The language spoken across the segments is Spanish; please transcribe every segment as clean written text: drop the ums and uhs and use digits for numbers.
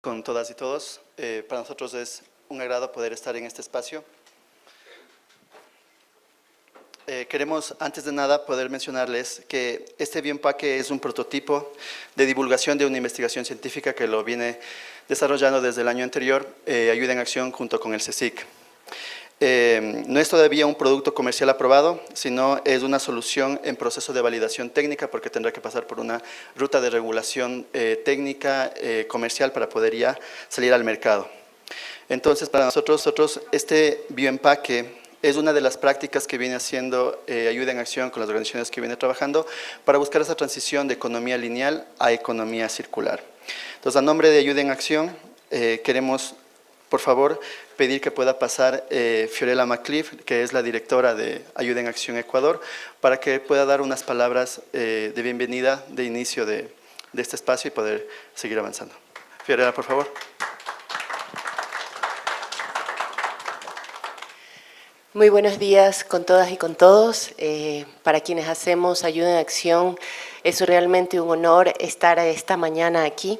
Con todas y todos. Para nosotros es un agrado poder estar en este espacio. Queremos, antes de nada, poder mencionarles que este bioempaque es un prototipo de divulgación de una investigación científica que lo viene desarrollando desde el año anterior, Ayuda en Acción junto con el CSIC. No es todavía un producto comercial aprobado, sino es una solución en proceso de validación técnica porque tendrá que pasar por una ruta de regulación técnica comercial para poder ya salir al mercado. Entonces, para nosotros este bioempaque es una de las prácticas que viene haciendo Ayuda en Acción con las organizaciones que viene trabajando para buscar esa transición de economía lineal a economía circular. Entonces, a nombre de Ayuda en Acción, queremos, por favor, pedir que pueda pasar Fiorella McCliff, que es la directora de Ayuda en Acción Ecuador, para que pueda dar unas palabras de bienvenida, de inicio de este espacio y poder seguir avanzando. Fiorella, por favor. Muy buenos días con todas y con todos. Para quienes hacemos Ayuda en Acción, es realmente un honor estar esta mañana aquí.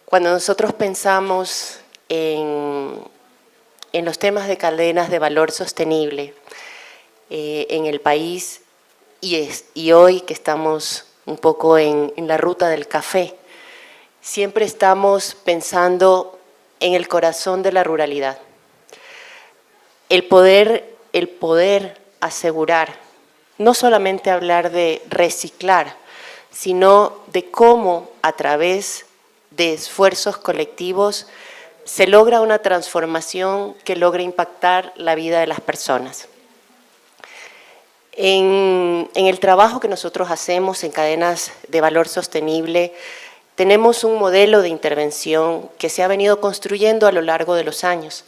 Cuando nosotros pensamos en los temas de cadenas de valor sostenible en el país y hoy que estamos un poco en la ruta del café, siempre estamos pensando en el corazón de la ruralidad. El poder asegurar, no solamente hablar de reciclar, sino de cómo a través de esfuerzos colectivos se logra una transformación que logra impactar la vida de las personas. En el trabajo que nosotros hacemos en cadenas de valor sostenible, tenemos un modelo de intervención que se ha venido construyendo a lo largo de los años.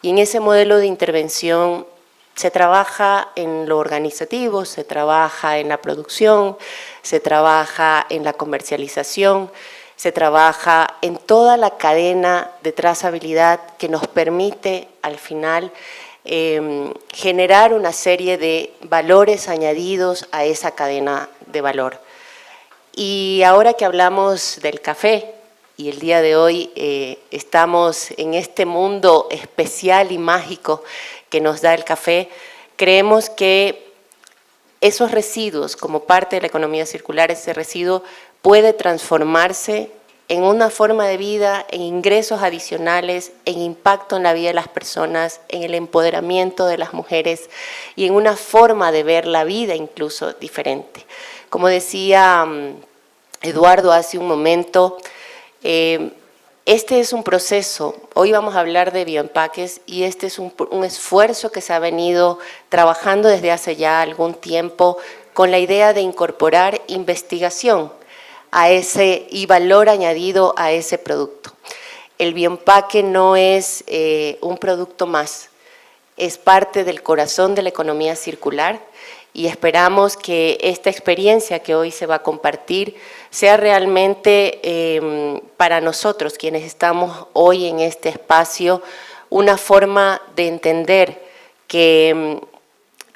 Y en ese modelo de intervención se trabaja en lo organizativo, se trabaja en la producción, se trabaja en la comercialización, se trabaja en toda la cadena de trazabilidad que nos permite al final generar una serie de valores añadidos a esa cadena de valor. Y ahora que hablamos del café, y el día de hoy estamos en este mundo especial y mágico que nos da el café, creemos que esos residuos, como parte de la economía circular, ese residuo puede transformarse en una forma de vida, en ingresos adicionales, en impacto en la vida de las personas, en el empoderamiento de las mujeres y en una forma de ver la vida incluso diferente. Como decía Eduardo hace un momento, este es un proceso, hoy vamos a hablar de bioempaques y este es un esfuerzo que se ha venido trabajando desde hace ya algún tiempo con la idea de incorporar investigación y valor añadido a ese producto. El bioempaque no es un producto más, es parte del corazón de la economía circular y esperamos que esta experiencia que hoy se va a compartir sea realmente para nosotros, quienes estamos hoy en este espacio, una forma de entender que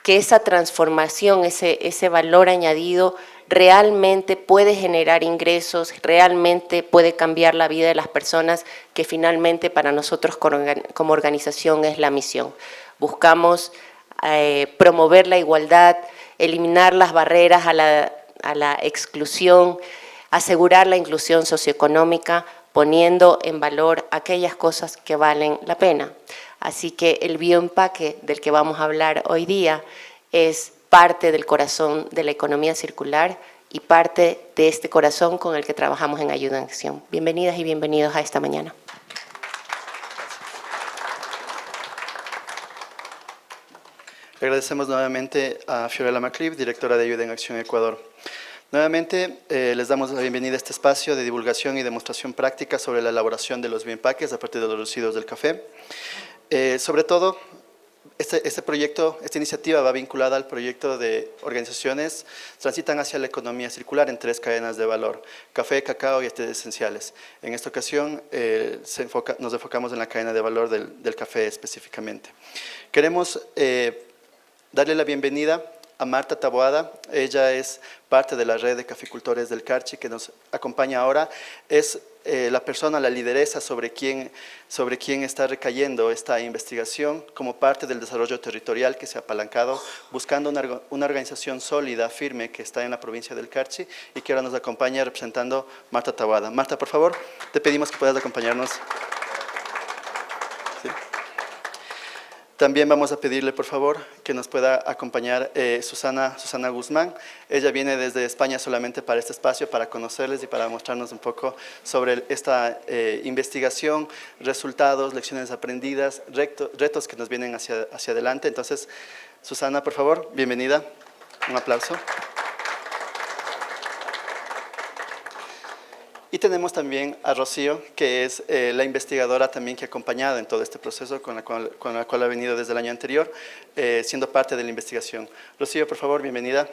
esa transformación, ese valor añadido realmente puede generar ingresos, realmente puede cambiar la vida de las personas, que finalmente para nosotros como organización es la misión. Buscamos promover la igualdad, eliminar las barreras a la exclusión, asegurar la inclusión socioeconómica, poniendo en valor aquellas cosas que valen la pena. Así que el bioempaque del que vamos a hablar hoy día es parte del corazón de la economía circular y parte de este corazón con el que trabajamos en Ayuda en Acción. Bienvenidas y bienvenidos a esta mañana. Le agradecemos nuevamente a Fiorella McCliff, directora de Ayuda en Acción Ecuador. Nuevamente les damos la bienvenida a este espacio de divulgación y demostración práctica sobre la elaboración de los bioempaques a partir de los residuos del café. Sobre todo, este proyecto, esta iniciativa va vinculada al proyecto de organizaciones transitan hacia la economía circular en 3 cadenas de valor: café, cacao y esenciales. En esta ocasión nos enfocamos en la cadena de valor del café específicamente. Queremos darle la bienvenida a Marta Taboada. Ella es parte de la red de caficultores del Carchi que nos acompaña ahora. Es la persona, la lideresa sobre quién está recayendo esta investigación como parte del desarrollo territorial que se ha apalancado buscando una organización sólida, firme, que está en la provincia del Carchi y que ahora nos acompaña representando Marta Taboada. Marta, por favor, te pedimos que puedas acompañarnos. ¿Sí? También vamos a pedirle, por favor, que nos pueda acompañar Susana Guzmán. Ella viene desde España solamente para este espacio, para conocerles y para mostrarnos un poco sobre esta investigación, resultados, lecciones aprendidas, retos que nos vienen hacia adelante. Entonces, Susana, por favor, bienvenida. Un aplauso. Y tenemos también a Rocío, que es la investigadora también que ha acompañado en todo este proceso, con la cual ha venido desde el año anterior, siendo parte de la investigación. Rocío, por favor, bienvenida.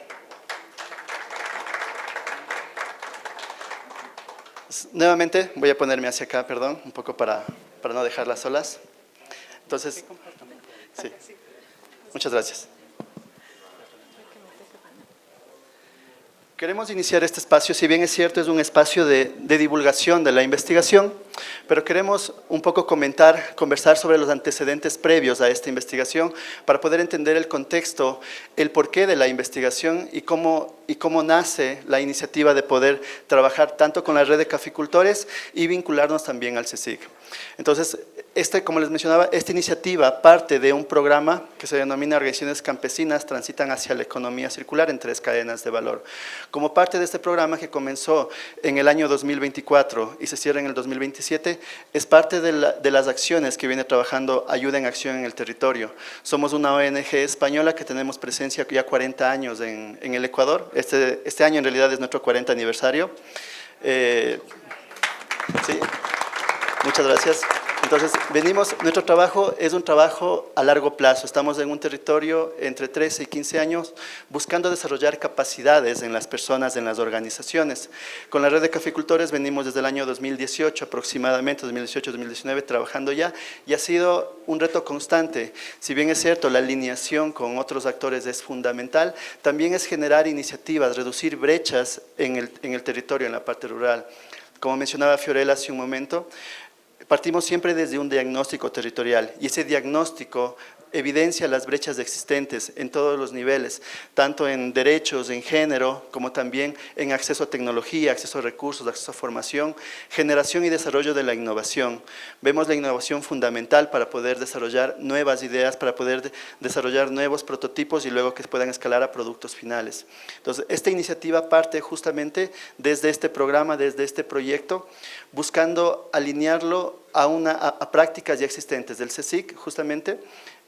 Nuevamente voy a ponerme hacia acá, perdón, un poco para no dejarlas solas. Entonces, sí. Muchas gracias. Queremos iniciar este espacio, si bien es cierto, es un espacio de divulgación de la investigación, pero queremos un poco conversar sobre los antecedentes previos a esta investigación para poder entender el contexto, el porqué de la investigación y cómo nace la iniciativa de poder trabajar tanto con la red de caficultores y vincularnos también al CSIC. Entonces, como les mencionaba, esta iniciativa parte de un programa que se denomina Organizaciones Campesinas Transitan hacia la Economía Circular en 3 cadenas de valor. Como parte de este programa que comenzó en el año 2024 y se cierra en el 2027, es parte de las acciones que viene trabajando Ayuda en Acción en el territorio. Somos una ONG española que tenemos presencia ya 40 años en el Ecuador. Este año en realidad es nuestro 40 aniversario. Sí. Muchas gracias. Entonces, nuestro trabajo es un trabajo a largo plazo. Estamos en un territorio entre 13 y 15 años buscando desarrollar capacidades en las personas, en las organizaciones. Con la red de caficultores venimos desde el año 2018 aproximadamente, 2018-2019, trabajando ya y ha sido un reto constante. Si bien es cierto, la alineación con otros actores es fundamental, también es generar iniciativas, reducir brechas en el territorio, en la parte rural. Como mencionaba Fiorella hace un momento, partimos siempre desde un diagnóstico territorial y ese diagnóstico evidencia las brechas existentes en todos los niveles, tanto en derechos, en género, como también en acceso a tecnología, acceso a recursos, acceso a formación, generación y desarrollo de la innovación. Vemos la innovación fundamental para poder desarrollar nuevas ideas, para poder desarrollar nuevos prototipos y luego que puedan escalar a productos finales. Entonces, esta iniciativa parte justamente desde este programa, desde este proyecto, buscando alinearlo a prácticas ya existentes del CSIC, justamente,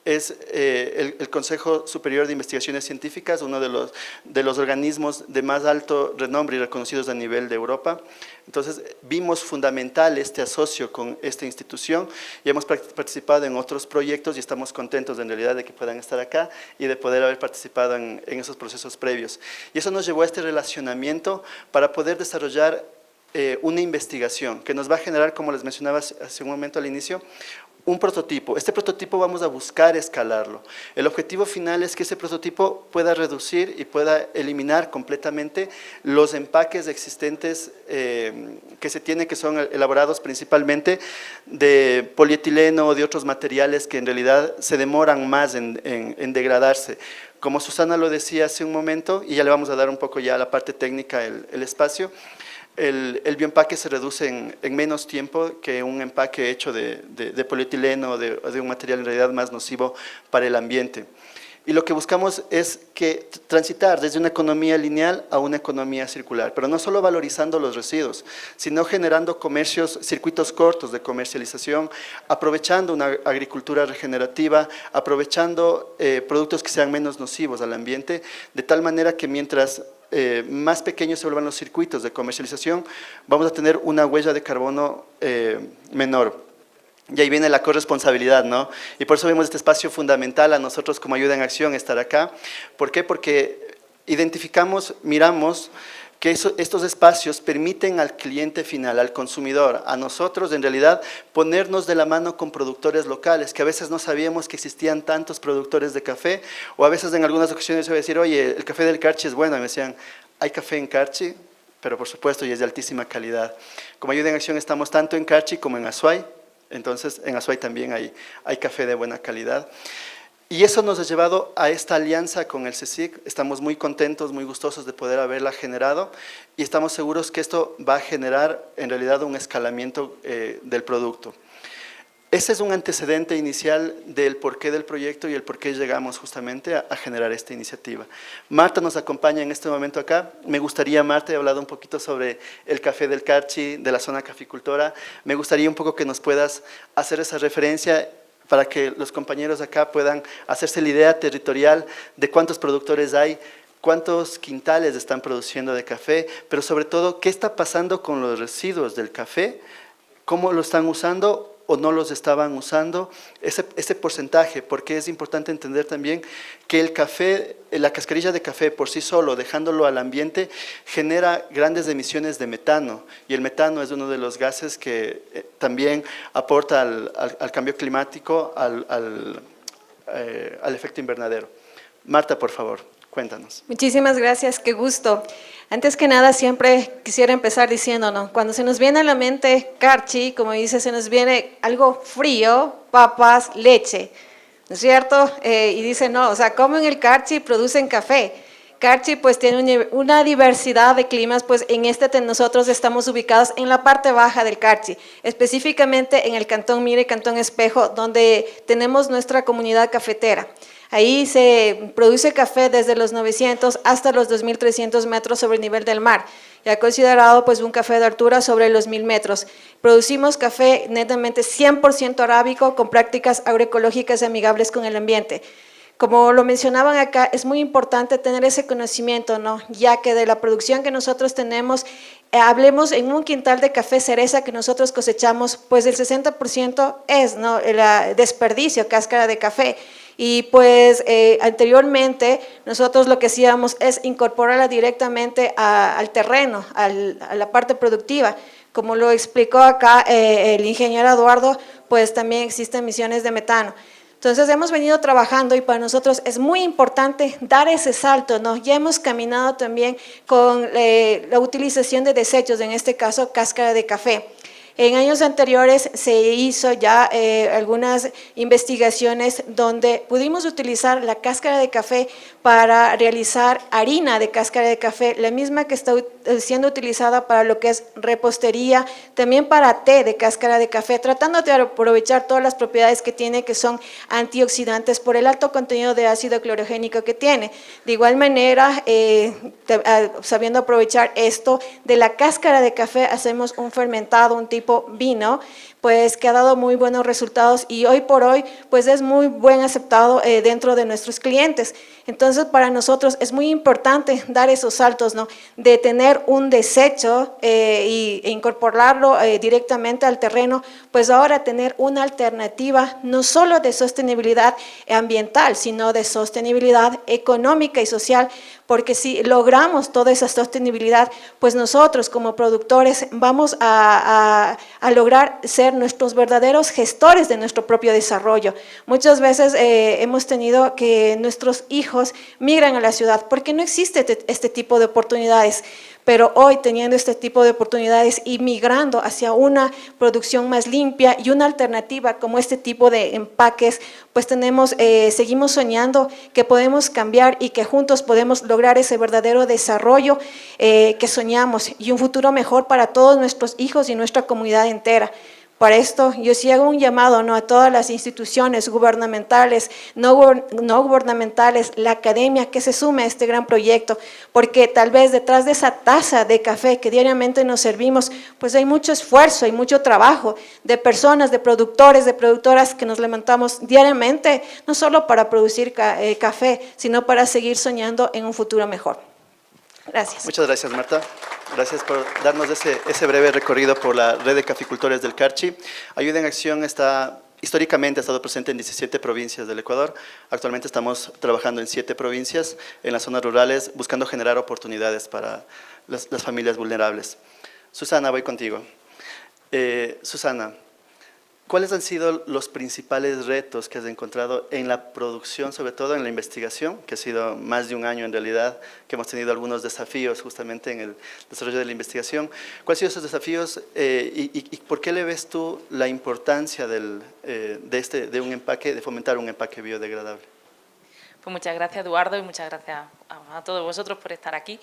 es el Consejo Superior de Investigaciones Científicas, uno de los organismos de más alto renombre y reconocidos a nivel de Europa. Entonces, vimos fundamental este asocio con esta institución y hemos participado en otros proyectos y estamos contentos en realidad de que puedan estar acá y de poder haber participado en esos procesos previos. Y eso nos llevó a este relacionamiento para poder desarrollar una investigación que nos va a generar, como les mencionaba hace un momento al inicio, un prototipo. Este prototipo vamos a buscar escalarlo. El objetivo final es que ese prototipo pueda reducir y pueda eliminar completamente los empaques existentes que se tienen, que son elaborados principalmente de polietileno o de otros materiales que en realidad se demoran más en degradarse. Como Susana lo decía hace un momento, y ya le vamos a dar un poco ya a la parte técnica el espacio, el bioempaque se reduce en menos tiempo que un empaque hecho de polietileno o de un material en realidad más nocivo para el ambiente. Y lo que buscamos es transitar desde una economía lineal a una economía circular, pero no solo valorizando los residuos, sino generando circuitos cortos de comercialización, aprovechando una agricultura regenerativa, aprovechando productos que sean menos nocivos al ambiente, de tal manera que mientras más pequeños se vuelvan los circuitos de comercialización, vamos a tener una huella de carbono menor. Y ahí viene la corresponsabilidad, ¿no? Y por eso vemos este espacio fundamental a nosotros como Ayuda en Acción estar acá. ¿Por qué? Porque miramos que estos espacios permiten al cliente final, al consumidor, a nosotros en realidad ponernos de la mano con productores locales, que a veces no sabíamos que existían tantos productores de café, o a veces en algunas ocasiones se iba a decir, oye, el café del Carchi es bueno, y me decían, ¿hay café en Carchi? pero por supuesto y es de altísima calidad. Como Ayuda en Acción estamos tanto en Carchi como en Azuay, entonces en Azuay también hay café de buena calidad. Y eso nos ha llevado a esta alianza con el CSIC. Estamos muy contentos, muy gustosos de poder haberla generado y estamos seguros que esto va a generar en realidad un escalamiento del producto. Ese es un antecedente inicial del porqué del proyecto y el por qué llegamos justamente a generar esta iniciativa. Marta nos acompaña en este momento acá. Me gustaría, Marta, he hablado un poquito sobre el café del Carchi, de la zona caficultora. Me gustaría un poco que nos puedas hacer esa referencia para que los compañeros acá puedan hacerse la idea territorial de cuántos productores hay, cuántos quintales están produciendo de café, pero sobre todo, qué está pasando con los residuos del café, cómo lo están usando o no los estaban usando, ese porcentaje, porque es importante entender también que el café, la cascarilla de café por sí solo, dejándolo al ambiente, genera grandes emisiones de metano, y el metano es uno de los gases que también aporta al cambio climático, al efecto invernadero. Marta, por favor, cuéntanos. Muchísimas gracias, qué gusto. Antes que nada, siempre quisiera empezar diciendo, ¿no? Cuando se nos viene a la mente Carchi, como dice, se nos viene algo frío, papas, leche, ¿no es cierto? Y dice, no, o sea, como en el Carchi producen café. Carchi pues tiene una diversidad de climas, pues en nosotros estamos ubicados en la parte baja del Carchi, específicamente en el Cantón Mira y Cantón Espejo, donde tenemos nuestra comunidad cafetera. Ahí se produce café desde los 900 hasta los 2.300 metros sobre el nivel del mar, ya considerado pues un café de altura sobre los 1.000 metros. Producimos café netamente 100% arábico con prácticas agroecológicas y amigables con el ambiente. Como lo mencionaban acá, es muy importante tener ese conocimiento, ¿no? Ya que de la producción que nosotros tenemos, hablemos en un quintal de café cereza que nosotros cosechamos, pues el 60% es, ¿no?, el desperdicio, cáscara de café. Y pues anteriormente nosotros lo que hacíamos es incorporarla directamente al terreno, a la parte productiva. Como lo explicó acá el ingeniero Eduardo, pues también existen emisiones de metano. Entonces hemos venido trabajando y para nosotros es muy importante dar ese salto, ¿no? Ya hemos caminado también con la utilización de desechos, en este caso cáscara de café. En años anteriores se hizo ya algunas investigaciones donde pudimos utilizar la cáscara de café para realizar harina de cáscara de café, la misma que está siendo utilizada para lo que es repostería, también para té de cáscara de café, tratando de aprovechar todas las propiedades que tiene, que son antioxidantes por el alto contenido de ácido clorogénico que tiene. De igual manera, sabiendo aprovechar esto, de la cáscara de café hacemos un fermentado, un tipo vino, pues que ha dado muy buenos resultados y hoy por hoy pues es muy buen aceptado dentro de nuestros clientes. Entonces para nosotros es muy importante dar esos saltos, ¿no? De tener un desecho e incorporarlo directamente al terreno, pues ahora tener una alternativa no solo de sostenibilidad ambiental, sino de sostenibilidad económica y social, porque si logramos toda esa sostenibilidad, pues nosotros como productores vamos a lograr ser nuestros verdaderos gestores de nuestro propio desarrollo. Muchas veces hemos tenido que nuestros hijos migran a la ciudad porque no existe este tipo de oportunidades. Pero hoy teniendo este tipo de oportunidades y migrando hacia una producción más limpia y una alternativa como este tipo de empaques, pues seguimos soñando que podemos cambiar y que juntos podemos lograr ese verdadero desarrollo que soñamos y un futuro mejor para todos nuestros hijos y nuestra comunidad entera. Para esto, yo sí hago un llamado, ¿no?, a todas las instituciones gubernamentales, no gubernamentales, la academia, que se sume a este gran proyecto, porque tal vez detrás de esa taza de café que diariamente nos servimos, pues hay mucho esfuerzo, hay mucho trabajo de personas, de productores, de productoras que nos levantamos diariamente, no solo para producir café, sino para seguir soñando en un futuro mejor. Gracias. Muchas gracias, Marta. Gracias por darnos ese breve recorrido por la red de caficultores del Carchi. Ayuda en Acción históricamente ha estado presente en 17 provincias del Ecuador. Actualmente estamos trabajando en 7 provincias, en las zonas rurales, buscando generar oportunidades para las familias vulnerables. Susana, voy contigo. Susana, ¿Cuáles han sido los principales retos que has encontrado en la producción, sobre todo en la investigación, que ha sido más de un año en realidad, que hemos tenido algunos desafíos justamente en el desarrollo de la investigación? ¿Cuáles han sido esos desafíos y por qué le ves tú la importancia de un empaque, de fomentar un empaque biodegradable? Pues muchas gracias, Eduardo, y muchas gracias a todos vosotros por estar aquí.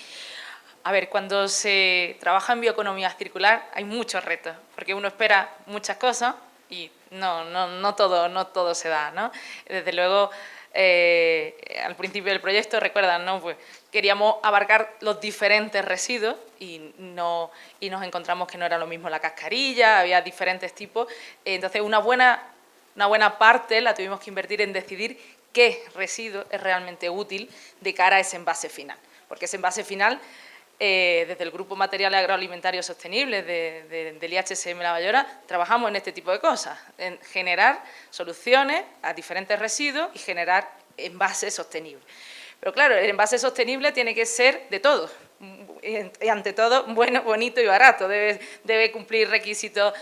A ver, cuando se trabaja en bioeconomía circular hay muchos retos, porque uno espera muchas cosas y no todo se da, ¿no? Desde luego, al principio del proyecto, recuerdan, ¿no? Pues queríamos abarcar los diferentes residuos y nos encontramos que no era lo mismo la cascarilla, había diferentes tipos. Entonces, una buena parte la tuvimos que invertir en decidir qué residuo es realmente útil de cara a ese envase final. Porque ese envase final, desde el Grupo Materiales Agroalimentarios Sostenibles del IHSM La Bayora, trabajamos en este tipo de cosas, en generar soluciones a diferentes residuos y generar envases sostenibles. Pero claro, el envase sostenible tiene que ser de todo, y ante todo bueno, bonito y barato, debe cumplir requisitos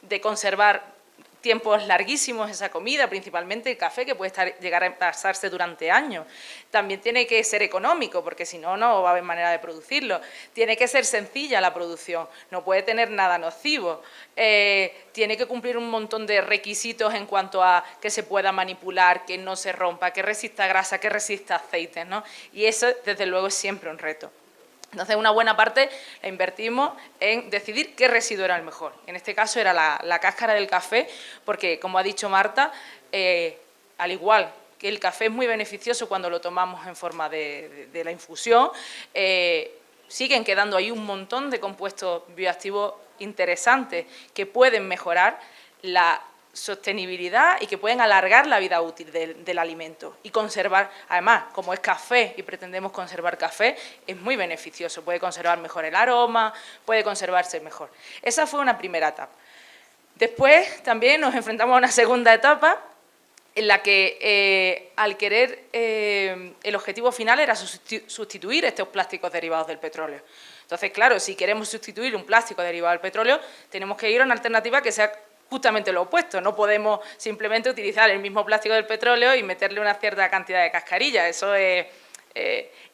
de conservar tiempos larguísimos esa comida, principalmente el café, que puede llegar a pasarse durante años. También tiene que ser económico, porque si no, no va a haber manera de producirlo. Tiene que ser sencilla la producción, no puede tener nada nocivo. Tiene que cumplir un montón de requisitos en cuanto a que se pueda manipular, que no se rompa, que resista grasa, que resista aceites, ¿no? Y eso, desde luego, es siempre un reto. Entonces, una buena parte la invertimos en decidir qué residuo era el mejor. En este caso era la cáscara del café, porque, como ha dicho Marta, al igual que el café es muy beneficioso cuando lo tomamos en forma de la infusión, siguen quedando ahí un montón de compuestos bioactivos interesantes que pueden mejorar la sostenibilidad y que pueden alargar la vida útil del alimento y conservar, además, como es café y pretendemos conservar café, es muy beneficioso, puede conservar mejor el aroma, puede conservarse mejor. Esa fue una primera etapa. Después también nos enfrentamos a una segunda etapa en la que al querer el objetivo final era sustituir estos plásticos derivados del petróleo. Entonces, claro, si queremos sustituir un plástico derivado del petróleo, tenemos que ir a una alternativa que sea justamente lo opuesto. No podemos simplemente utilizar el mismo plástico del petróleo y meterle una cierta cantidad de cascarilla. Esa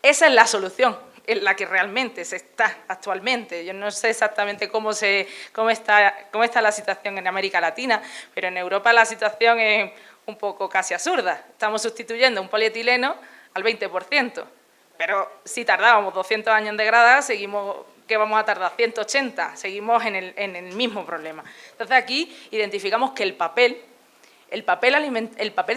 es la solución en la que realmente se está actualmente. Yo no sé exactamente cómo está la situación en América Latina, pero en Europa la situación es un poco casi absurda. Estamos sustituyendo un polietileno al 20%, pero si tardábamos 200 años en degradar, seguimos que vamos a tardar 180, seguimos en el mismo problema. Entonces aquí identificamos que el papel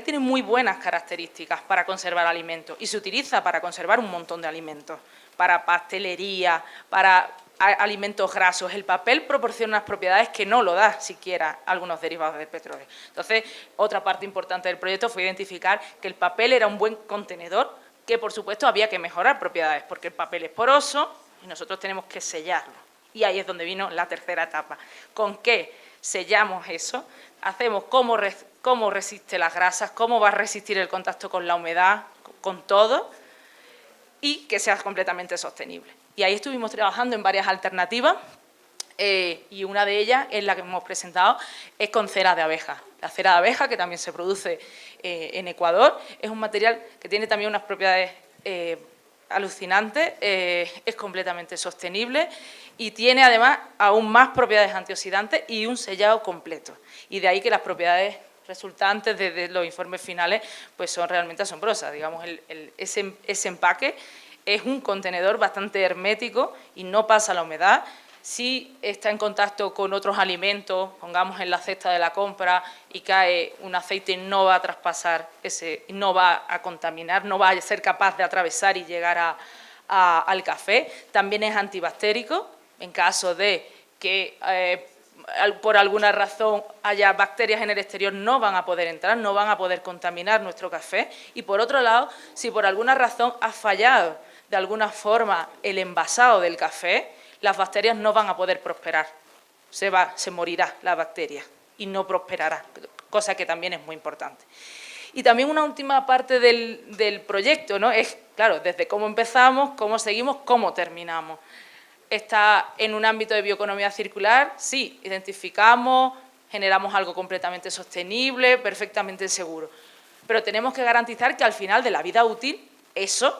tiene muy buenas características para conservar alimentos y se utiliza para conservar un montón de alimentos, para pastelería, para alimentos grasos. El papel proporciona unas propiedades que no lo da siquiera algunos derivados del petróleo. Entonces, otra parte importante del proyecto fue identificar que el papel era un buen contenedor, que por supuesto había que mejorar propiedades, porque el papel es poroso y nosotros tenemos que sellarlo. Y ahí es donde vino la tercera etapa. ¿Con qué sellamos eso? Hacemos cómo resiste las grasas, cómo va a resistir el contacto con la humedad, con todo, y que sea completamente sostenible. Y ahí estuvimos trabajando en varias alternativas, y una de ellas, es la que hemos presentado, es con cera de abeja. La cera de abeja, que también se produce en Ecuador, es un material que tiene también unas propiedades alucinantes, es completamente sostenible y tiene además aún más propiedades antioxidantes y un sellado completo. Y de ahí que las propiedades resultantes de los informes finales pues son realmente asombrosas. Digamos, ese empaque es un contenedor bastante hermético y no pasa la humedad. Si está en contacto con otros alimentos, pongamos en la cesta de la compra y cae un aceite, no va a traspasar no va a contaminar, no va a ser capaz de atravesar y llegar al café. También es antibactérico, en caso de que por alguna razón haya bacterias en el exterior, no van a poder entrar, no van a poder contaminar nuestro café. Y por otro lado, si por alguna razón ha fallado de alguna forma el envasado del café, las bacterias no van a poder prosperar, se morirá la bacteria y no prosperará, cosa que también es muy importante. Y también una última parte del proyecto, ¿no? Es, claro, desde cómo empezamos, cómo seguimos, cómo terminamos. Está en un ámbito de bioeconomía circular, sí, identificamos, generamos algo completamente sostenible, perfectamente seguro. Pero tenemos que garantizar que al final de la vida útil eso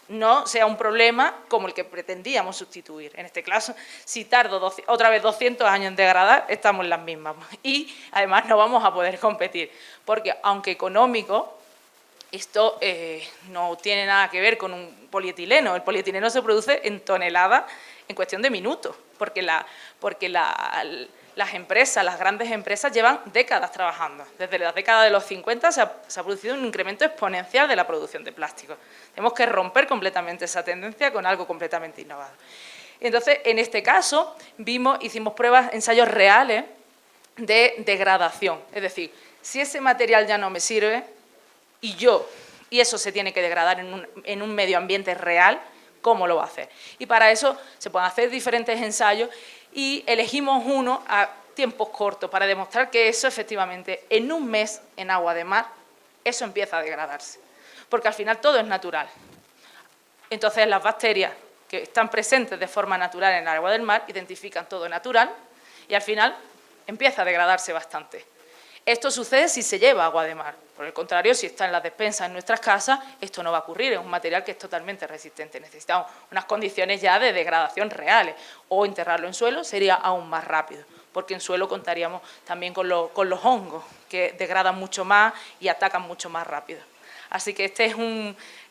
no sea un problema como el que pretendíamos sustituir. En este caso, si tardo otra vez 200 años en degradar, estamos en las mismas. Y además no vamos a poder competir, porque aunque económico, esto no tiene nada que ver con un polietileno. El polietileno se produce en toneladas en cuestión de minutos, porque las empresas, las grandes empresas, llevan décadas trabajando. Desde la década de los 50 se ha producido un incremento exponencial de la producción de plástico. Tenemos que romper completamente esa tendencia con algo completamente innovador. Entonces, en este caso, hicimos pruebas, ensayos reales de degradación. Es decir, si ese material ya no me sirve y eso se tiene que degradar en un medio ambiente real, ¿cómo lo va a hacer? Y para eso se pueden hacer diferentes ensayos y elegimos uno a tiempos cortos para demostrar que eso efectivamente en un mes en agua de mar, eso empieza a degradarse. Porque al final todo es natural. Entonces las bacterias que están presentes de forma natural en el agua del mar identifican todo natural y al final empieza a degradarse bastante. Esto sucede si se lleva agua de mar. Por el contrario, si está en las despensas en nuestras casas, esto no va a ocurrir. Es un material que es totalmente resistente. Necesitamos unas condiciones ya de degradación reales. O enterrarlo en suelo sería aún más rápido, porque en suelo contaríamos también con los hongos, que degradan mucho más y atacan mucho más rápido. Así que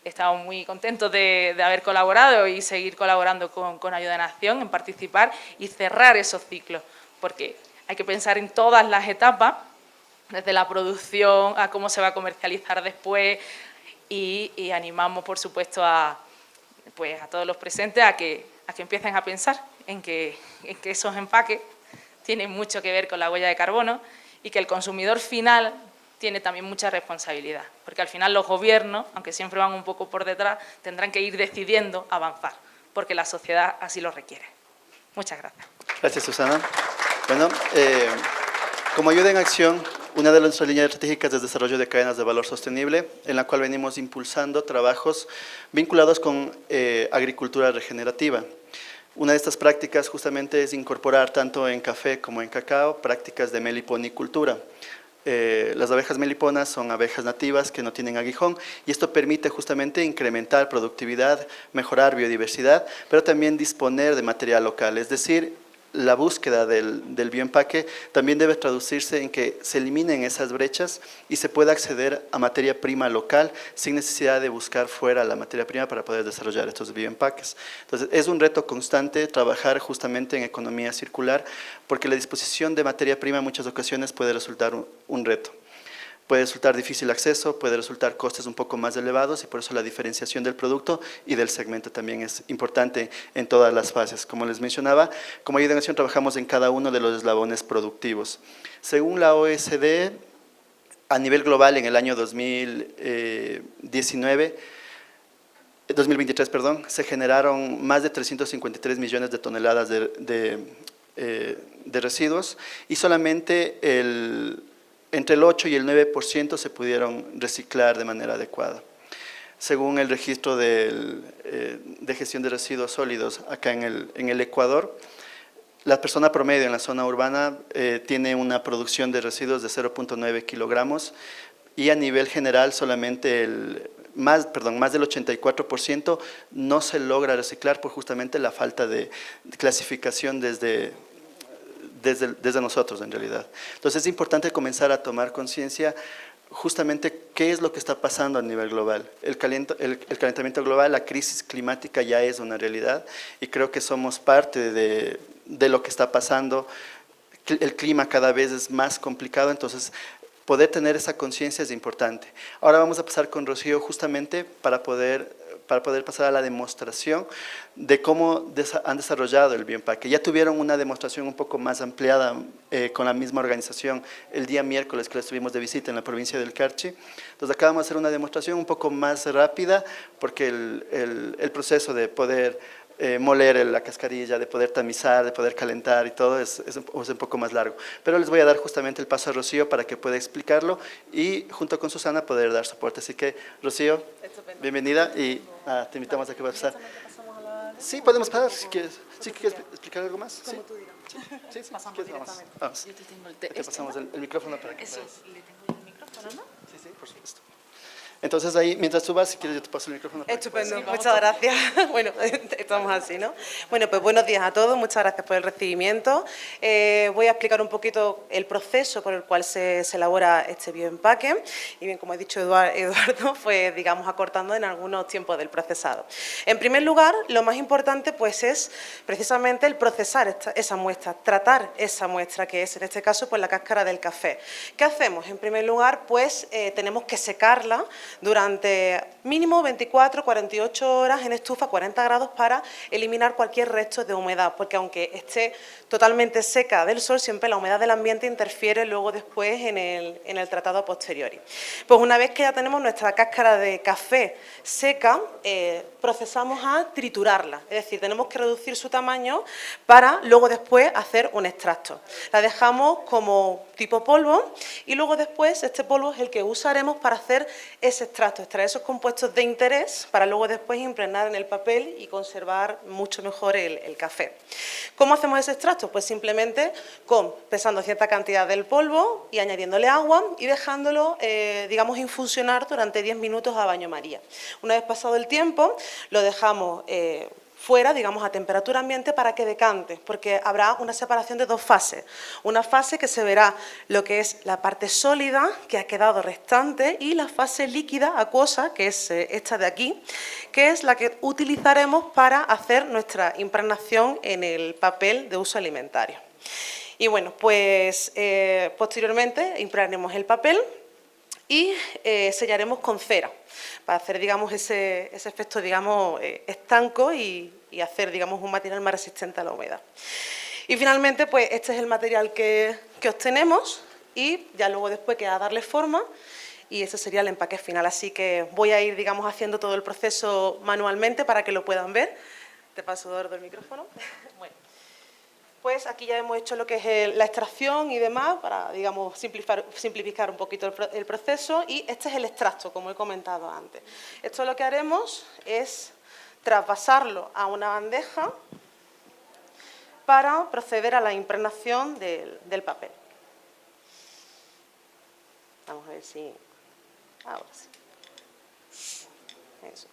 estamos muy contentos de haber colaborado y seguir colaborando con Ayuda en Acción, en participar y cerrar esos ciclos, porque hay que pensar en todas las etapas, desde la producción a cómo se va a comercializar después y animamos, por supuesto, a todos los presentes a que empiecen a pensar en que esos empaques tienen mucho que ver con la huella de carbono y que el consumidor final tiene también mucha responsabilidad, porque al final los gobiernos, aunque siempre van un poco por detrás, tendrán que ir decidiendo avanzar, porque la sociedad así lo requiere. Muchas gracias. Gracias, Susana. Bueno, como Ayuda en Acción, una de nuestras líneas estratégicas es desarrollo de cadenas de valor sostenible, en la cual venimos impulsando trabajos vinculados con agricultura regenerativa. Una de estas prácticas justamente es incorporar tanto en café como en cacao prácticas de meliponicultura. Las abejas meliponas son abejas nativas que no tienen aguijón y esto permite justamente incrementar productividad, mejorar biodiversidad, pero también disponer de material local, es decir, la búsqueda del bioempaque también debe traducirse en que se eliminen esas brechas y se pueda acceder a materia prima local sin necesidad de buscar fuera la materia prima para poder desarrollar estos bioempaques. Entonces, es un reto constante trabajar justamente en economía circular porque la disposición de materia prima en muchas ocasiones puede resultar un reto. Puede resultar difícil acceso, puede resultar costes un poco más elevados y por eso la diferenciación del producto y del segmento también es importante en todas las fases. Como les mencionaba, como Ayuda en Acción trabajamos en cada uno de los eslabones productivos. Según la OECD, a nivel global en el año 2023, se generaron más de 353 millones de toneladas de residuos y solamente entre el 8 y el 9% se pudieron reciclar de manera adecuada. Según el registro de gestión de residuos sólidos acá en el Ecuador, la persona promedio en la zona urbana tiene una producción de residuos de 0.9 kilogramos y a nivel general solamente más del 84% no se logra reciclar por justamente la falta de clasificación desde nosotros en realidad. Entonces es importante comenzar a tomar conciencia justamente qué es lo que está pasando a nivel global. El calentamiento global, la crisis climática ya es una realidad y creo que somos parte de lo que está pasando. El clima cada vez es más complicado, entonces poder tener esa conciencia es importante. Ahora vamos a pasar con Rocío justamente para poder pasar a la demostración de cómo han desarrollado el bioempaque. Ya tuvieron una demostración un poco más ampliada con la misma organización el día miércoles que estuvimos de visita en la provincia del Carchi. Entonces acá vamos a hacer una demostración un poco más rápida porque el proceso de poder moler la cascarilla, de poder tamizar, de poder calentar y todo es un poco más largo. Pero les voy a dar justamente el paso a Rocío para que pueda explicarlo y junto con Susana poder dar soporte. Así que, Rocío, bienvenida y te invitamos a que vas a pasar. Sí, podemos pasar si quieres. ¿Sí quieres explicar algo más? Sí. Sí, sí, Pasamos ¿quieres? Vamos. directamente. Vamos. Yo te tengo el Te pasamos el micrófono para que Eso, puedas. le tengo el micrófono, ¿no? Sí, sí, por supuesto. Entonces ahí, mientras tú vas, si quieres yo te paso el micrófono. Para que Estupendo, puedas- muchas gracias. Bueno, estamos así, ¿no? Bueno, pues buenos días a todos, muchas gracias por el recibimiento. Voy a explicar un poquito el proceso por el cual se elabora este bioempaque. Y bien, como ha dicho Eduardo, pues digamos acortando en algunos tiempos del procesado. En primer lugar, lo más importante pues es precisamente el procesar esa muestra, tratar esa muestra que es en este caso pues la cáscara del café. ¿Qué hacemos? En primer lugar, pues tenemos que secarla durante mínimo 24, 48 horas en estufa, 40 grados, para eliminar cualquier resto de humedad, porque aunque esté totalmente seca del sol, siempre la humedad del ambiente interfiere luego después en el tratado a posteriori. Pues una vez que ya tenemos nuestra cáscara de café seca, procesamos a triturarla, es decir, tenemos que reducir su tamaño para luego después hacer un extracto. La dejamos como tipo polvo y luego después este polvo es el que usaremos para hacer ese extracto, extraer esos compuestos de interés para luego después impregnar en el papel y conservar mucho mejor el café. ¿Cómo hacemos ese extracto? Pues simplemente pesando cierta cantidad del polvo y añadiéndole agua y dejándolo, digamos, infusionar durante 10 minutos a baño María. Una vez pasado el tiempo, lo dejamos fuera, digamos, a temperatura ambiente para que decante, porque habrá una separación de dos fases. Una fase que se verá lo que es la parte sólida que ha quedado restante y la fase líquida, acuosa, que es esta de aquí, que es la que utilizaremos para hacer nuestra impregnación en el papel de uso alimentario. Y bueno, pues posteriormente impregnaremos el papel y sellaremos con cera para hacer, digamos, ese efecto, digamos, estanco y hacer, digamos, un material más resistente a la humedad. Y finalmente, pues este es el material que obtenemos y ya luego después queda darle forma y ese sería el empaque final. Así que voy a ir, digamos, haciendo todo el proceso manualmente para que lo puedan ver. Te paso, Eduardo, el micrófono. Bueno. Pues aquí ya hemos hecho lo que es la extracción y demás para, digamos, simplificar un poquito el proceso y este es el extracto, como he comentado antes. Esto lo que haremos es traspasarlo a una bandeja para proceder a la impregnación del papel. Vamos a ver si... Ahora sí. Eso.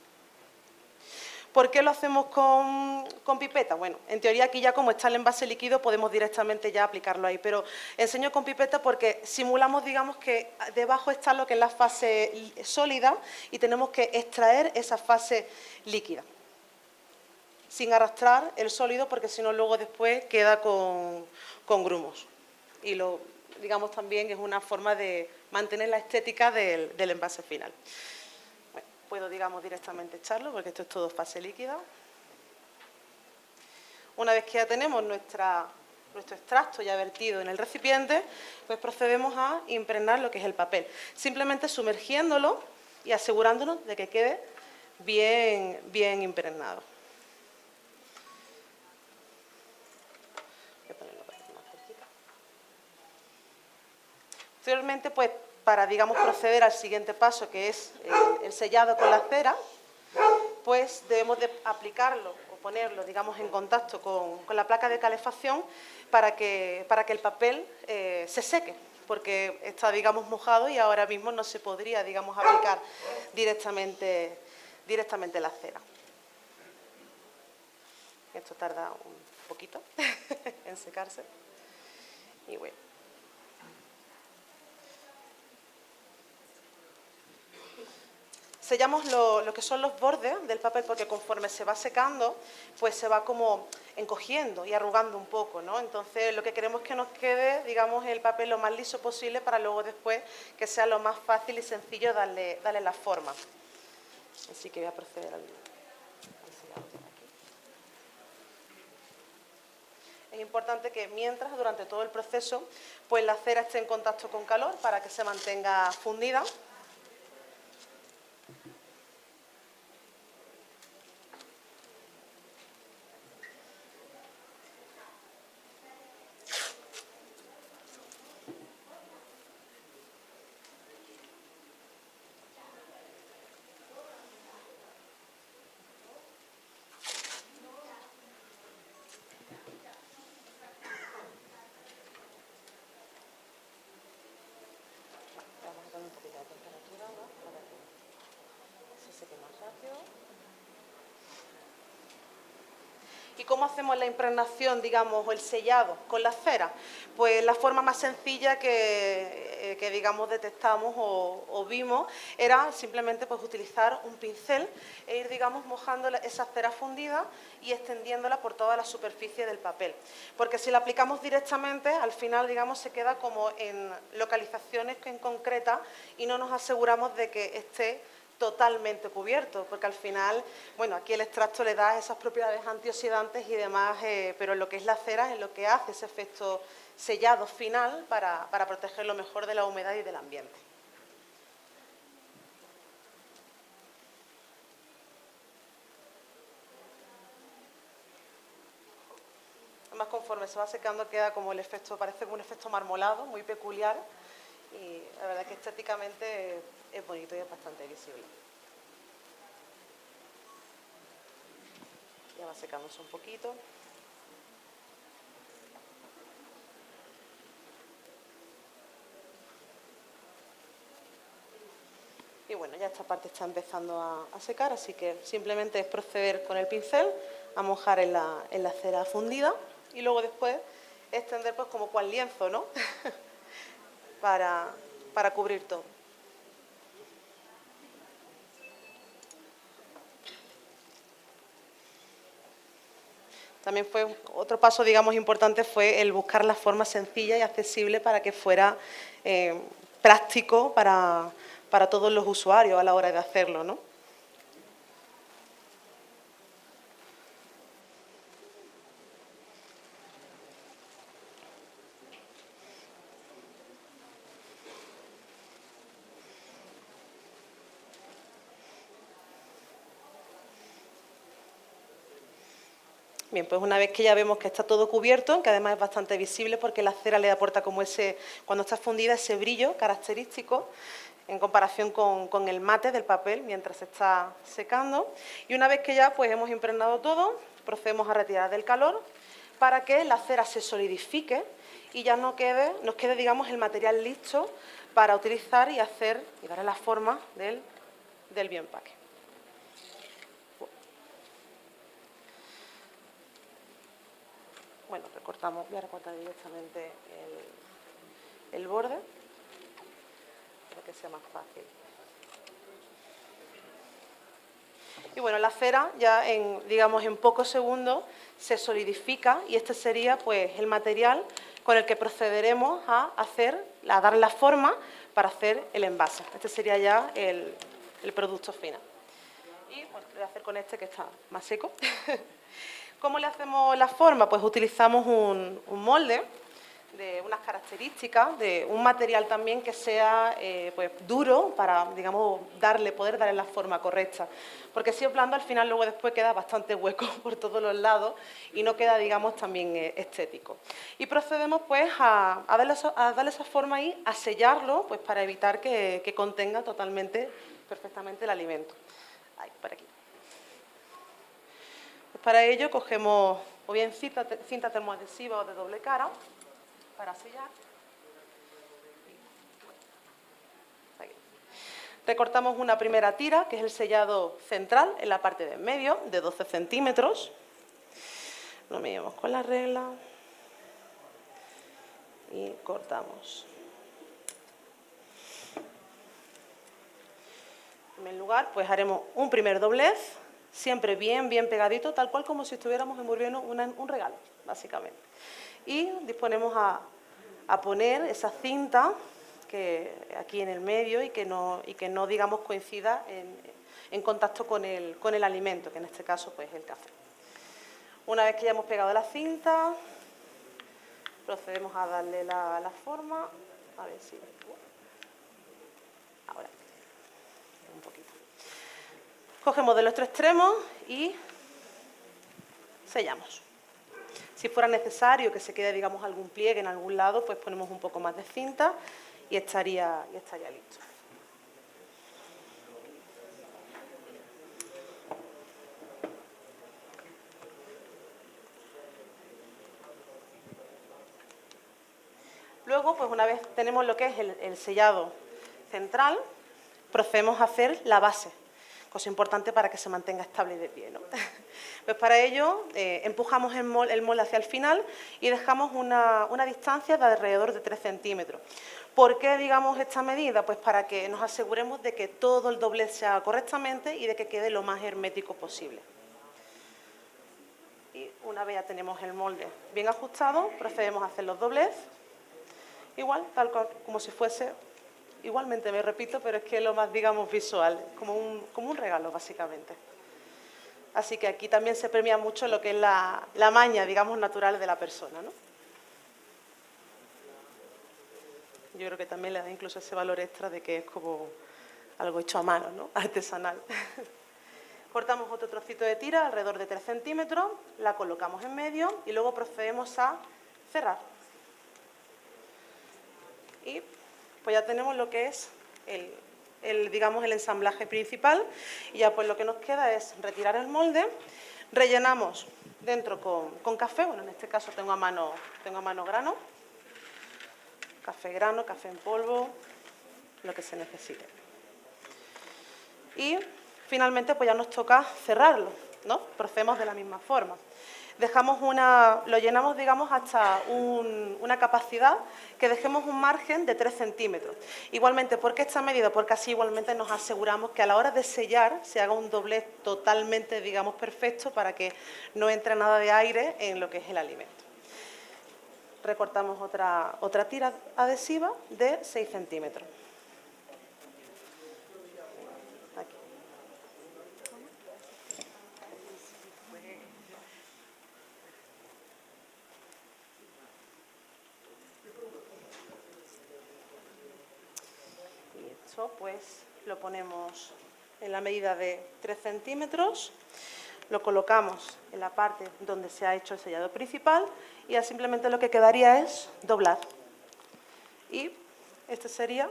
¿Por qué lo hacemos con pipeta? Bueno, en teoría aquí ya como está el envase líquido podemos directamente ya aplicarlo ahí, pero enseño con pipeta porque simulamos, digamos, que debajo está lo que es la fase sólida y tenemos que extraer esa fase líquida, sin arrastrar el sólido porque si no luego después queda con grumos. Y digamos también es una forma de mantener la estética del envase final. Puedo, digamos, directamente echarlo, porque esto es todo fase líquida. Una vez que ya tenemos nuestro extracto ya vertido en el recipiente, pues procedemos a impregnar lo que es el papel. Simplemente sumergiéndolo y asegurándonos de que quede bien impregnado. Voy a ponerlo por aquí más cerquita. Posteriormente, pues, para, digamos, proceder al siguiente paso, que es el sellado con la cera, pues debemos de aplicarlo o ponerlo, digamos, en contacto con la placa de calefacción para que el papel se seque, porque está, digamos, mojado y ahora mismo no se podría, digamos, aplicar directamente la cera. Esto tarda un poquito en secarse y bueno. Sellamos lo que son los bordes del papel porque conforme se va secando, pues se va como encogiendo y arrugando un poco, ¿no? Entonces lo que queremos es que nos quede, digamos, el papel lo más liso posible para luego después que sea lo más fácil y sencillo darle la forma. Así que voy a proceder al sellado de aquí. Es importante que mientras, durante todo el proceso, pues la cera esté en contacto con calor para que se mantenga fundida. ¿Y cómo hacemos la impregnación, digamos, o el sellado con la cera? Pues la forma más sencilla que digamos, detectamos o vimos era simplemente pues, utilizar un pincel e ir, digamos, mojando esa cera fundida y extendiéndola por toda la superficie del papel. Porque si la aplicamos directamente, al final, digamos, se queda como en localizaciones en concretas y no nos aseguramos de que esté totalmente cubierto, porque al final, bueno, aquí el extracto le da esas propiedades antioxidantes y demás, pero lo que es la cera es lo que hace ese efecto sellado final para protegerlo mejor de la humedad y del ambiente. Además, conforme se va secando queda como el efecto, parece como un efecto marmolado, muy peculiar, y la verdad que estéticamente es bonito y es bastante visible. Ya va secándose un poquito. Y bueno, ya esta parte está empezando a secar, así que simplemente es proceder con el pincel a mojar en la cera fundida y luego después extender pues como cual lienzo, ¿no? para cubrir todo. También fue otro paso, digamos, importante fue el buscar la forma sencilla y accesible para que fuera práctico para todos los usuarios a la hora de hacerlo, ¿no? Bien, pues una vez que ya vemos que está todo cubierto, que además es bastante visible porque la cera le aporta como ese, cuando está fundida, ese brillo característico en comparación con el mate del papel mientras se está secando. Y una vez que ya pues hemos impregnado todo, procedemos a retirar del calor para que la cera se solidifique y ya nos quede, digamos, el material listo para utilizar y hacer y darle la forma del bioempaque. Bueno, voy a recortar directamente el borde para que sea más fácil. Y bueno, la cera ya digamos, en pocos segundos se solidifica y este sería pues el material con el que procederemos a darle la forma para hacer el envase. Este sería ya el producto final. Y bueno, lo voy a hacer con este que está más seco. ¿Cómo le hacemos la forma? Pues utilizamos un molde de unas características, de un material también que sea pues, duro para, digamos, poder darle la forma correcta. Porque si es blando, al final luego después queda bastante hueco por todos los lados y no queda, digamos, también estético. Y procedemos pues a darle esa forma ahí, a sellarlo, pues para evitar que contenga perfectamente el alimento. Ahí, por aquí. Pues para ello cogemos o bien cinta termoadhesiva o de doble cara para sellar. Aquí. Recortamos una primera tira, que es el sellado central, en la parte de en medio, de 12 centímetros. Lo medimos con la regla y cortamos. En primer lugar, pues haremos un primer doblez, siempre bien pegadito, tal cual como si estuviéramos envolviendo un regalo, básicamente. Y disponemos a poner esa cinta que aquí en el medio y que no digamos, coincida en contacto con el alimento, que en este caso pues, es el café. Una vez que ya hemos pegado la cinta, procedemos a darle la forma. A ver si... Ahora. Un poquito. Cogemos de los tres extremos y sellamos. Si fuera necesario que se quede, digamos, algún pliegue en algún lado, pues ponemos un poco más de cinta y estaría listo. Luego, pues una vez tenemos lo que es el sellado central, procedemos a hacer la base. cosa importante para que se mantenga estable y de pie, ¿no? Pues para ello empujamos el molde hacia el final y dejamos una distancia de alrededor de 3 centímetros. ¿Por qué digamos esta medida? Pues para que nos aseguremos de que todo el doblez se haga correctamente y de que quede lo más hermético posible. Y una vez ya tenemos el molde bien ajustado, procedemos a hacer los doblez, igual, tal cual, como si fuese, igualmente me repito, pero es que es lo más, digamos, visual, como un regalo, básicamente. Así que aquí también se premia mucho lo que es la maña, digamos, natural de la persona, ¿no? Yo creo que también le da incluso ese valor extra de que es como algo hecho a mano, ¿no? Artesanal. Cortamos otro trocito de tira, alrededor de 3 centímetros, la colocamos en medio y luego procedemos a cerrar. Y pues ya tenemos lo que es digamos, el ensamblaje principal y ya pues lo que nos queda es retirar el molde, rellenamos dentro con café, bueno, en este caso tengo a mano grano, café en polvo, lo que se necesite. Y finalmente pues ya nos toca cerrarlo, ¿no? Procedemos de la misma forma. Lo llenamos, digamos, hasta una capacidad que dejemos un margen de 3 centímetros. Igualmente, ¿por qué esta medida? Porque así igualmente nos aseguramos que a la hora de sellar se haga un doblez totalmente, digamos, perfecto para que no entre nada de aire en lo que es el alimento. Recortamos otra tira adhesiva de 6 centímetros. Aquí. Y esto pues lo ponemos en la medida de 3 centímetros. Lo colocamos en la parte donde se ha hecho el sellado principal y ya simplemente lo que quedaría es doblar. Y este sería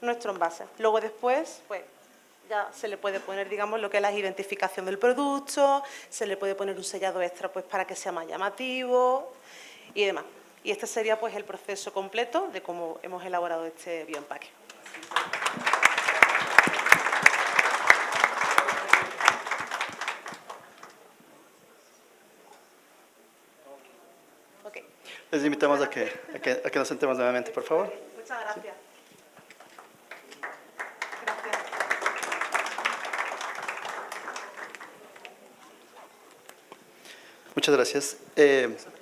nuestro envase. Luego después, pues ya se le puede poner, digamos, lo que es la identificación del producto, se le puede poner un sellado extra pues para que sea más llamativo y demás. Y este sería pues el proceso completo de cómo hemos elaborado este bioempaque. Les invitamos a que nos sentemos nuevamente, por favor. Muchas gracias. Muchas gracias.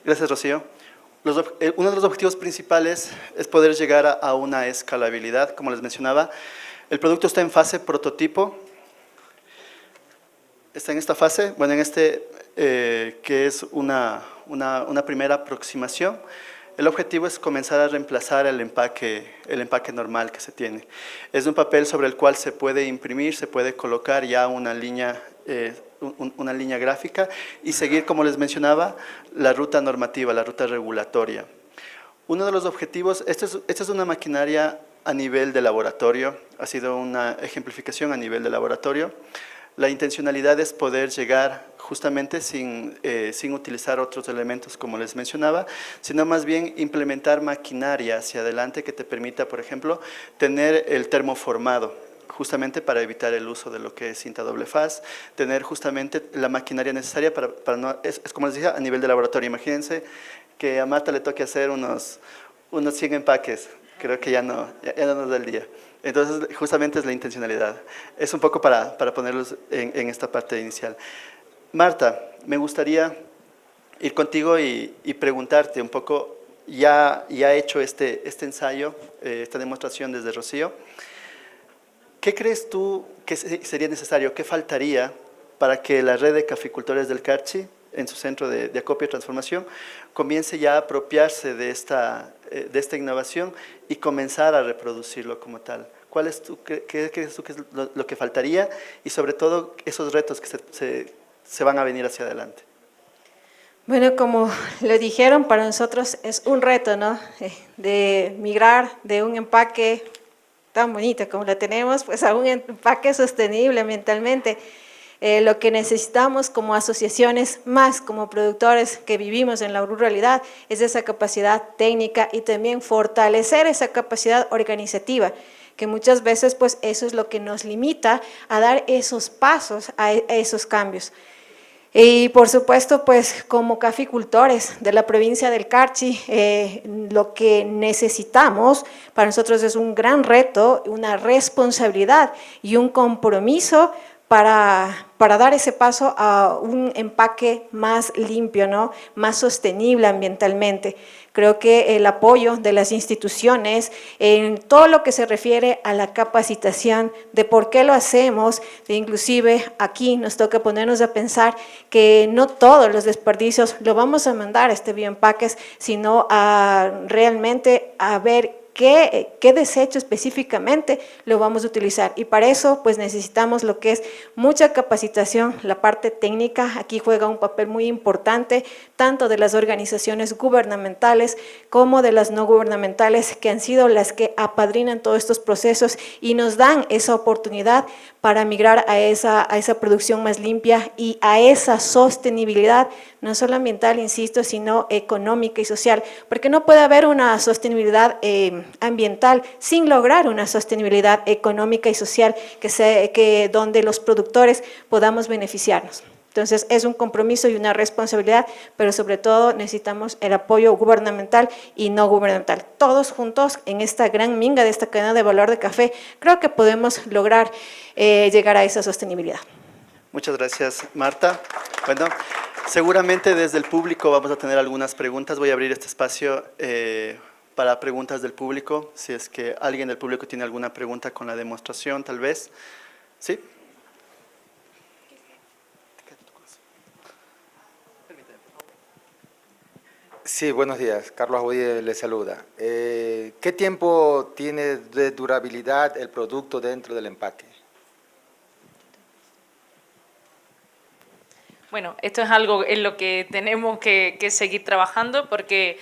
Gracias, Rocío. Uno de los objetivos principales es poder llegar a una escalabilidad, como les mencionaba. El producto está en fase prototipo. Está en esta fase, bueno, que es una primera aproximación. El objetivo es comenzar a reemplazar el empaque normal que se tiene. Es un papel sobre el cual se puede imprimir, se puede colocar ya una línea gráfica y seguir, como les mencionaba, la ruta normativa, la ruta regulatoria. Uno de los objetivos, esta es una maquinaria a nivel de laboratorio, ha sido una ejemplificación a nivel de laboratorio. La intencionalidad es poder llegar justamente sin utilizar otros elementos, como les mencionaba, sino más bien implementar maquinaria hacia adelante que te permita, por ejemplo, tener el termoformado, justamente para evitar el uso de lo que es cinta doble faz, tener justamente la maquinaria necesaria para no, es como les dije, a nivel de laboratorio. Imagínense que a Marta le toque hacer unos 100 empaques, creo que ya no nos da el día. Entonces, justamente es la intencionalidad. Es un poco para ponerlos en esta parte inicial. Marta, me gustaría ir contigo y preguntarte un poco, ya hecho este ensayo, esta demostración desde Rocío, ¿qué crees tú que sería necesario, qué faltaría para que la red de caficultores del Carchi, en su centro de acopio y transformación, comience ya a apropiarse de esta innovación y comenzar a reproducirlo como tal? ¿Qué crees tú que es lo que faltaría y sobre todo esos retos que se van a venir hacia adelante? Bueno, como lo dijeron, para nosotros es un reto, ¿no? De migrar de un empaque tan bonito como lo tenemos, pues a un empaque sostenible ambientalmente. Lo que necesitamos como asociaciones, más como productores que vivimos en la ruralidad, es esa capacidad técnica y también fortalecer esa capacidad organizativa, que muchas veces pues eso es lo que nos limita a dar esos pasos, a esos cambios. Y por supuesto, pues como caficultores de la provincia del Carchi, lo que necesitamos para nosotros es un gran reto, una responsabilidad y un compromiso para dar ese paso a un empaque más limpio, ¿no? Más sostenible ambientalmente. Creo que el apoyo de las instituciones en todo lo que se refiere a la capacitación de por qué lo hacemos, de inclusive aquí nos toca ponernos a pensar que no todos los desperdicios lo vamos a mandar a este bioempaques, sino a realmente a ver qué desecho específicamente lo vamos a utilizar. Y para eso pues necesitamos lo que es mucha capacitación, la parte técnica, aquí juega un papel muy importante, tanto de las organizaciones gubernamentales como de las no gubernamentales, que han sido las que apadrinan todos estos procesos y nos dan esa oportunidad para migrar a esa producción más limpia y a esa sostenibilidad, no solo ambiental, insisto, sino económica y social, porque no puede haber una sostenibilidad ambiental sin lograr una sostenibilidad económica y social donde los productores podamos beneficiarnos. Entonces, es un compromiso y una responsabilidad, pero sobre todo necesitamos el apoyo gubernamental y no gubernamental. Todos juntos en esta gran minga de esta cadena de valor de café, creo que podemos lograr llegar a esa sostenibilidad. Muchas gracias, Marta. Bueno, seguramente desde el público vamos a tener algunas preguntas. Voy a abrir este espacio para preguntas del público. Si es que alguien del público tiene alguna pregunta con la demostración, tal vez. ¿Sí? Sí, buenos días. Carlos Aguirre le saluda. ¿Qué tiempo tiene de durabilidad el producto dentro del empaque? Bueno, esto es algo en lo que tenemos que seguir trabajando porque,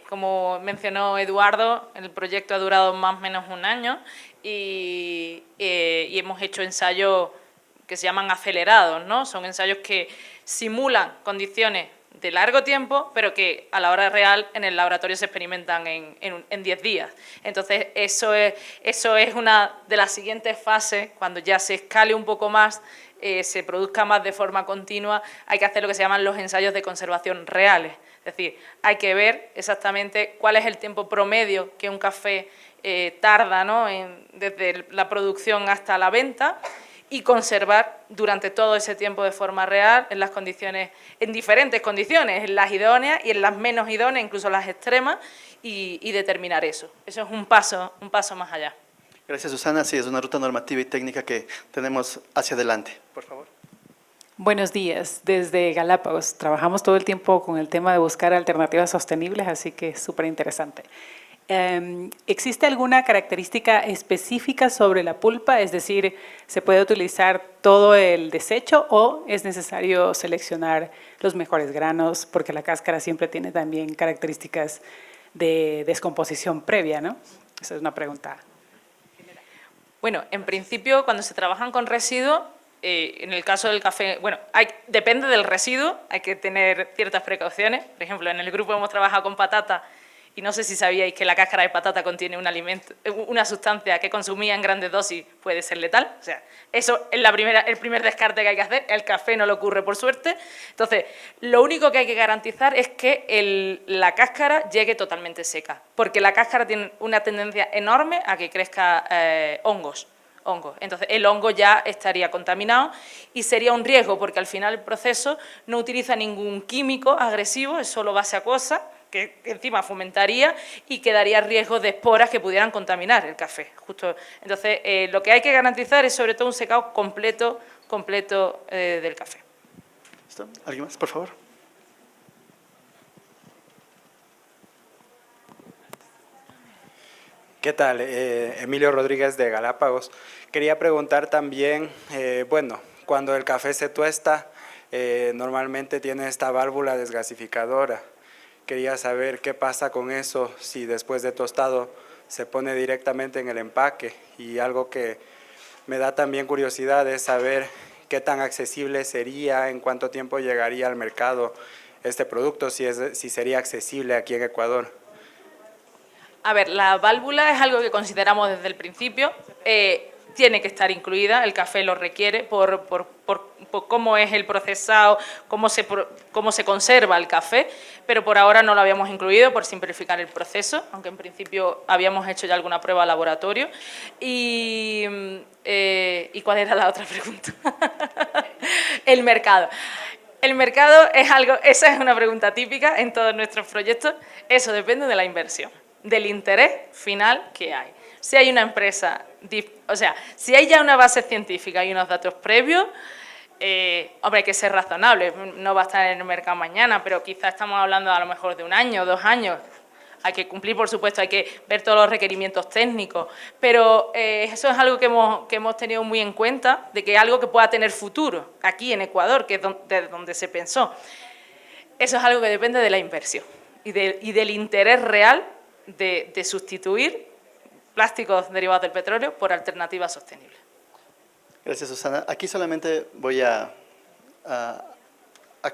como mencionó Eduardo, el proyecto ha durado más o menos un año y hemos hecho ensayos que se llaman acelerados, ¿no? Son ensayos que simulan condiciones de largo tiempo, pero que a la hora real en el laboratorio se experimentan en 10 días. Entonces, eso es una de las siguientes fases, cuando ya se escale un poco más, se produzca más de forma continua, hay que hacer lo que se llaman los ensayos de conservación reales. Es decir, hay que ver exactamente cuál es el tiempo promedio que un café tarda, ¿no? Desde la producción hasta la venta, y conservar durante todo ese tiempo de forma real en las condiciones, en diferentes condiciones, en las idóneas y en las menos idóneas, incluso las extremas, y determinar eso. Eso es un paso más allá. Gracias, Susana. Sí, es una ruta normativa y técnica que tenemos hacia adelante. Por favor. Buenos días. Desde Galápagos trabajamos todo el tiempo con el tema de buscar alternativas sostenibles, así que es súper interesante. ¿Existe alguna característica específica sobre la pulpa? Es decir, ¿se puede utilizar todo el desecho o es necesario seleccionar los mejores granos? Porque la cáscara siempre tiene también características de descomposición previa, ¿no? Esa es una pregunta. Bueno, en principio, cuando se trabajan con residuos, en el caso del café, bueno, depende del residuo, hay que tener ciertas precauciones. Por ejemplo, en el grupo hemos trabajado con patata y no sé si sabíais que la cáscara de patata contiene una sustancia que consumida en grandes dosis puede ser letal. O sea, eso es el primer descarte que hay que hacer. El café no le ocurre, por suerte. Entonces, lo único que hay que garantizar es que la cáscara llegue totalmente seca, porque la cáscara tiene una tendencia enorme a que crezca hongos. Entonces, el hongo ya estaría contaminado y sería un riesgo, porque al final el proceso no utiliza ningún químico agresivo, es solo base acuosa, que encima fomentaría y quedaría riesgo de esporas que pudieran contaminar el café. Entonces, lo que hay que garantizar es sobre todo un secado completo del café. ¿Listo? ¿Alguien más, por favor? ¿Qué tal? Emilio Rodríguez de Galápagos. Quería preguntar también, bueno, cuando el café se tuesta, normalmente tiene esta válvula desgasificadora. Quería saber qué pasa con eso, si después de tostado se pone directamente en el empaque. Y algo que me da también curiosidad es saber ¿qué tan accesible sería? ¿En cuánto tiempo llegaría al mercado este producto? Si sería accesible aquí en Ecuador. A ver, la válvula es algo que consideramos desde el principio. Tiene que estar incluida, el café lo requiere por cómo es el procesado, cómo se conserva el café, pero por ahora no lo habíamos incluido por simplificar el proceso, aunque en principio habíamos hecho ya alguna prueba de laboratorio. ¿Y cuál era la otra pregunta? El mercado. El mercado es algo, esa es una pregunta típica en todos nuestros proyectos. Eso depende de la inversión, del interés final que hay. Si hay una empresa, o sea, si hay ya una base científica y unos datos previos, hombre, hay que ser razonable, no va a estar en el mercado mañana, pero quizás estamos hablando a lo mejor de 1 año, 2 años. Hay que cumplir, por supuesto, hay que ver todos los requerimientos técnicos, pero eso es algo que hemos tenido muy en cuenta, de que es algo que pueda tener futuro, aquí en Ecuador, que es donde se pensó. Eso es algo que depende de la inversión y del interés real de sustituir plásticos derivados del petróleo por alternativas sostenibles. Gracias, Susana. Aquí solamente voy a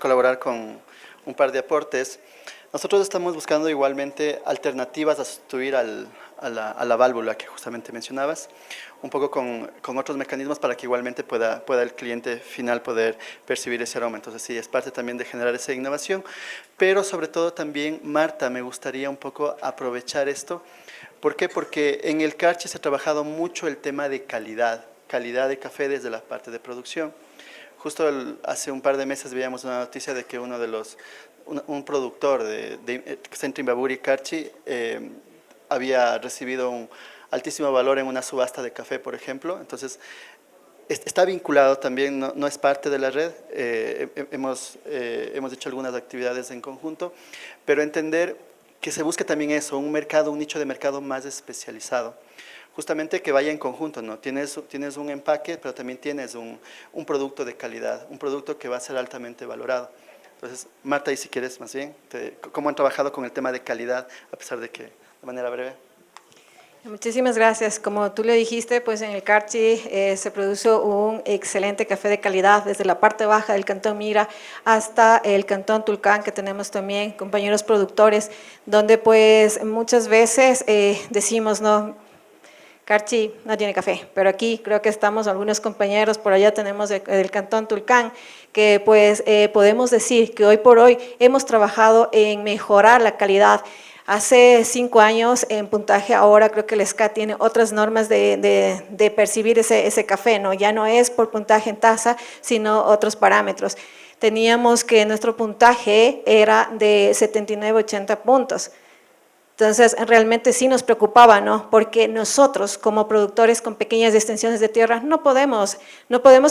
colaborar con un par de aportes. Nosotros estamos buscando igualmente alternativas a sustituir a la válvula que justamente mencionabas, un poco con otros mecanismos para que igualmente pueda el cliente final poder percibir ese aroma. Entonces sí, es parte también de generar esa innovación, pero sobre todo también, Marta, me gustaría un poco aprovechar esto. ¿Por qué? Porque en el Carchi se ha trabajado mucho el tema de calidad de café desde la parte de producción. Justo hace un par de meses veíamos una noticia de que un productor que está en Trimbaburi, Carchi, había recibido un altísimo valor en una subasta de café, por ejemplo. Entonces, está vinculado también, no es parte de la red, hemos hecho algunas actividades en conjunto, pero entender que se busque también eso, un nicho de mercado más especializado. Justamente que vaya en conjunto, ¿no? Tienes un empaque, pero también tienes un producto de calidad, un producto que va a ser altamente valorado. Entonces, Marta, y si quieres más bien, ¿cómo han trabajado con el tema de calidad, a pesar de que de manera breve? Muchísimas gracias. Como tú le dijiste, pues en el Carchi se produce un excelente café de calidad desde la parte baja del Cantón Mira hasta el Cantón Tulcán, que tenemos también compañeros productores, donde pues muchas veces decimos, no, Carchi no tiene café, pero aquí creo que estamos algunos compañeros, por allá tenemos del Cantón Tulcán, que pues podemos decir que hoy por hoy hemos trabajado en mejorar la calidad. Hace 5 años en puntaje, ahora creo que el SCA tiene otras normas de percibir ese café, ¿no? Ya no es por puntaje en taza, sino otros parámetros. Teníamos que nuestro puntaje era de 79-80 puntos. Entonces, realmente sí nos preocupaba, ¿no? Porque nosotros, como productores con pequeñas extensiones de tierra, no podemos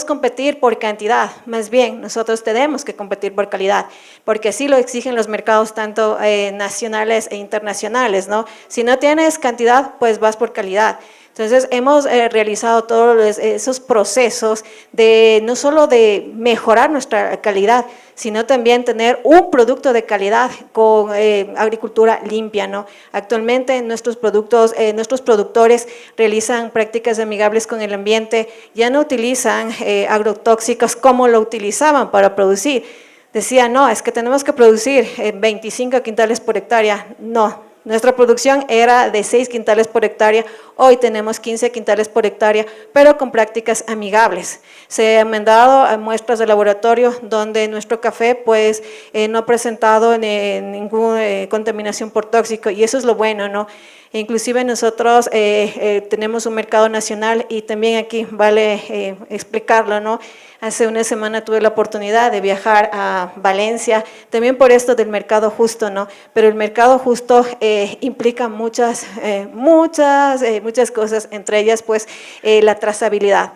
competir por cantidad, más bien nosotros tenemos que competir por calidad, porque así lo exigen los mercados tanto nacionales e internacionales, ¿no? Si no tienes cantidad, pues vas por calidad. Entonces, hemos realizado todos esos procesos no solo de mejorar nuestra calidad, sino también tener un producto de calidad con agricultura limpia, ¿no? Actualmente nuestros productores realizan prácticas amigables con el ambiente, ya no utilizan agrotóxicos como lo utilizaban para producir. Decían, no, es que tenemos que producir 25 quintales por hectárea. No. Nuestra producción era de 6 quintales por hectárea, hoy tenemos 15 quintales por hectárea, pero con prácticas amigables. Se han mandado muestras de laboratorio donde nuestro café pues, no ha presentado ninguna contaminación por tóxico, y eso es lo bueno, ¿no? Inclusive nosotros tenemos un mercado nacional y también aquí vale explicarlo, ¿no? Hace una semana tuve la oportunidad de viajar a Valencia, también por esto del mercado justo, ¿no? Pero el mercado justo implica muchas cosas, entre ellas pues la trazabilidad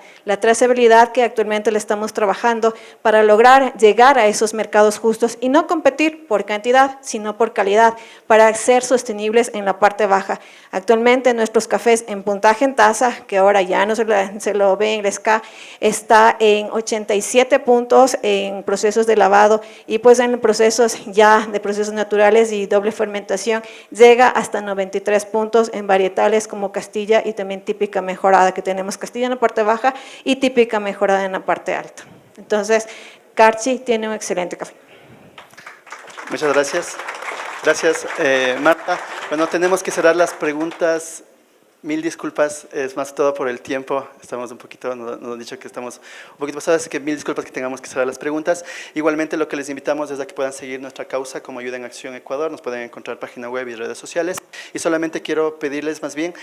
que actualmente le estamos trabajando para lograr llegar a esos mercados justos y no competir por cantidad, sino por calidad, para ser sostenibles en la parte baja. Actualmente nuestros cafés en puntaje en taza, que ahora ya no se lo ve en el SCA, está en 87 puntos en procesos de lavado, y pues en procesos naturales y doble fermentación llega hasta 93 puntos en varietales como Castilla y también típica mejorada, que tenemos Castilla en la parte baja y típica mejorada en la parte alta. Entonces, Carchi tiene un excelente café. Muchas gracias. Gracias, Marta. Bueno, tenemos que cerrar las preguntas. Mil disculpas, es más que todo por el tiempo. Estamos un poquito, nos han dicho que estamos un poquito pasados, así que mil disculpas que tengamos que cerrar las preguntas. Igualmente, lo que les invitamos es a que puedan seguir nuestra causa como Ayuda en Acción Ecuador. Nos pueden encontrar página web y redes sociales. Y solamente quiero pedirles más bien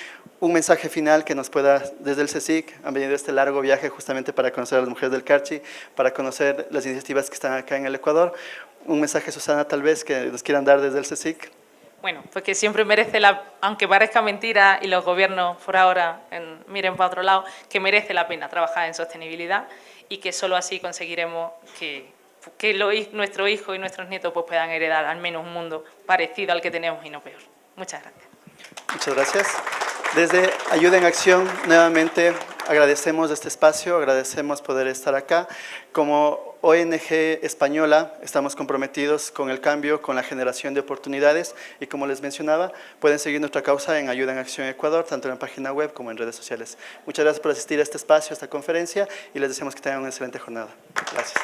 un mensaje final que nos pueda, desde el CSIC, han venido este largo viaje justamente para conocer a las mujeres del Carchi, para conocer las iniciativas que están acá en el Ecuador. Un mensaje, Susana, tal vez, que nos quieran dar desde el CSIC. Bueno, pues que siempre merece aunque parezca mentira y los gobiernos por ahora miren para otro lado, que merece la pena trabajar en sostenibilidad y que solo así conseguiremos que nuestros hijos y nuestros nietos pues puedan heredar al menos un mundo parecido al que tenemos y no peor. Muchas gracias. Muchas gracias. Desde Ayuda en Acción, nuevamente agradecemos este espacio, agradecemos poder estar acá. Como ONG española estamos comprometidos con el cambio, con la generación de oportunidades y como les mencionaba, pueden seguir nuestra causa en Ayuda en Acción Ecuador, tanto en la página web como en redes sociales. Muchas gracias por asistir a este espacio, a esta conferencia y les deseamos que tengan una excelente jornada. Gracias.